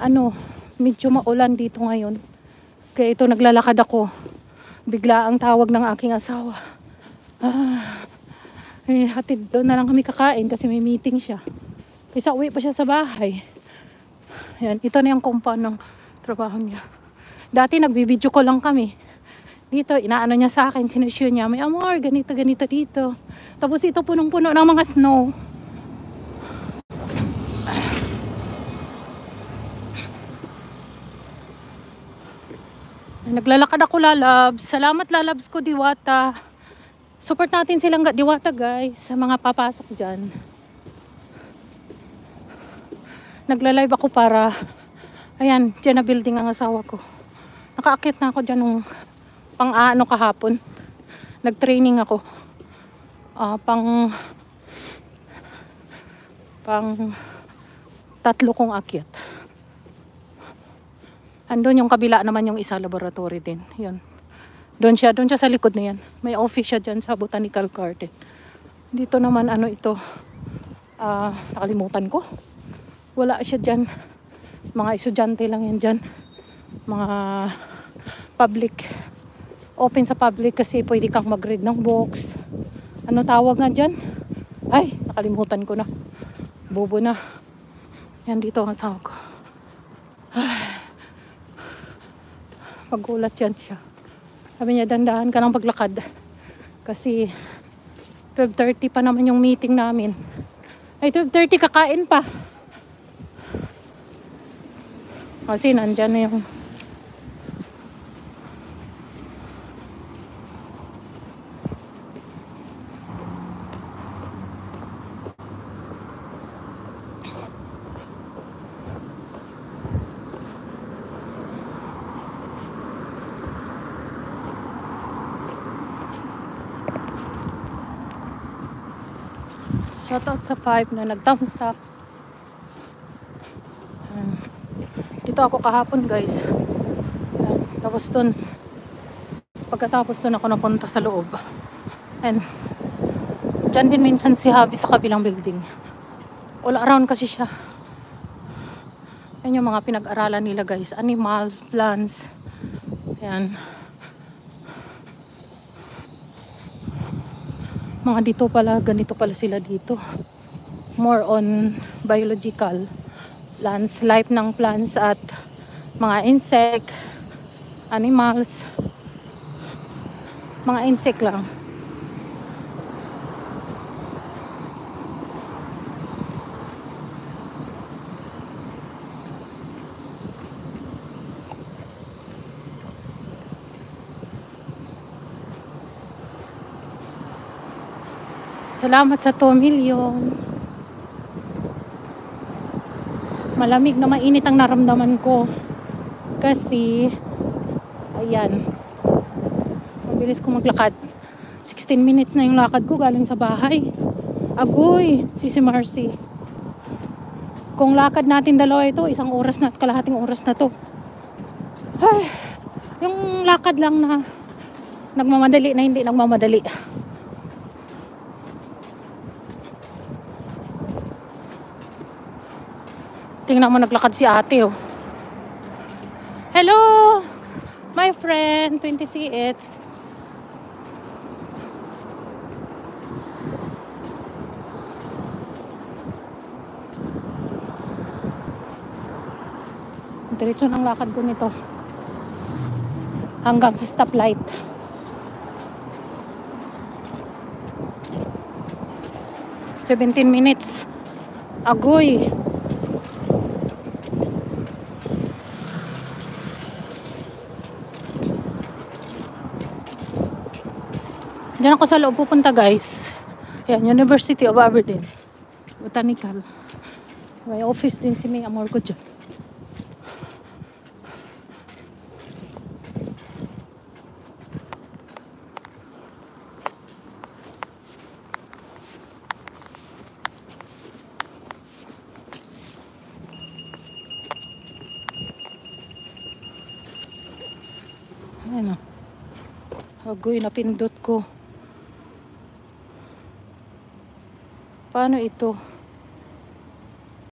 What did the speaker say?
ano, medyo maulan dito ngayon. Kaya ito, naglalakad ako. Bigla ang tawag ng aking asawa. Hatid doon na lang kami kakain kasi may meeting siya. Isa uwi pa siya sa bahay. Yan, ito na yung compound ng trabaho niya. Dati nagbibideo ko lang kami. Dito, inaano niya sa akin, sinusure niya, may amor, ganito, ganito dito. Tapos ito punong-puno ng mga snow. Naglalakad ako, lalabs. Salamat, lalabs ko, Diwata. Support natin silang Diwata, guys, sa mga papasok dyan. Nagla-live ako para, ayan, dyan na building ang asawa ko. Nakaakit na ako dyan nung pang-ano kahapon. Nag-training ako. Pang 3 kong akyat. Andun yung kabila naman yung isa laboratory din. Yun. Doon siya sa likod na yan. May office siya dyan sa Botanical Garden. Dito naman ano ito. Nakalimutan ko. Wala siya dyan. Mga estudyante lang yan dyan. Mga public. Open sa public kasi pwede kang mag-read ng books. Ano tawag nga dyan? Ay, nakalimutan ko na. Bobo na. Yan dito ang asawa ko. Pagulat yan siya. Sabi niya, dandahan ka ng paglakad. Kasi 12:30 pa naman yung meeting namin. Ay, 12:30 kakain pa. Kasi nandyan na yung shoutout sa 5 na nag-thumbs up. Dito ako kahapon, guys. Tapos doon, pagkatapos doon ako napunta sa loob. And dyan din minsan si Habi sa kabilang building. All around kasi siya. Yan yung mga pinag-aralan nila, guys. Animals, plants. Yan. Mga dito pala, ganito pala sila dito. More on biological plants, life ng plants at mga insect, animals, mga insect lang. Salamat sa 2 million. Malamig na mainit ang naramdaman ko. Kasi, ayan. Mabilis ko maglakad. 16 minutes na yung lakad ko galing sa bahay. Agoy, si Marcy. Kung lakad natin dalawa ito, 1 oras na at kalahating oras na to. Ay, yung lakad lang na nagmamadali na hindi nagmamadali. Tingnan mo, naglakad si ate, oh. Hello, my friend, 20 CH. Diretso ng lakad ko nito. Hanggang sa stoplight. $17 minutes. Agoy. Diyan ako sa loob pupunta, guys. Yan, University of Aberdeen. Botanical. May office din si May Amor ko dyan. Ayan o. Agoy, napindot ko. Paano ito?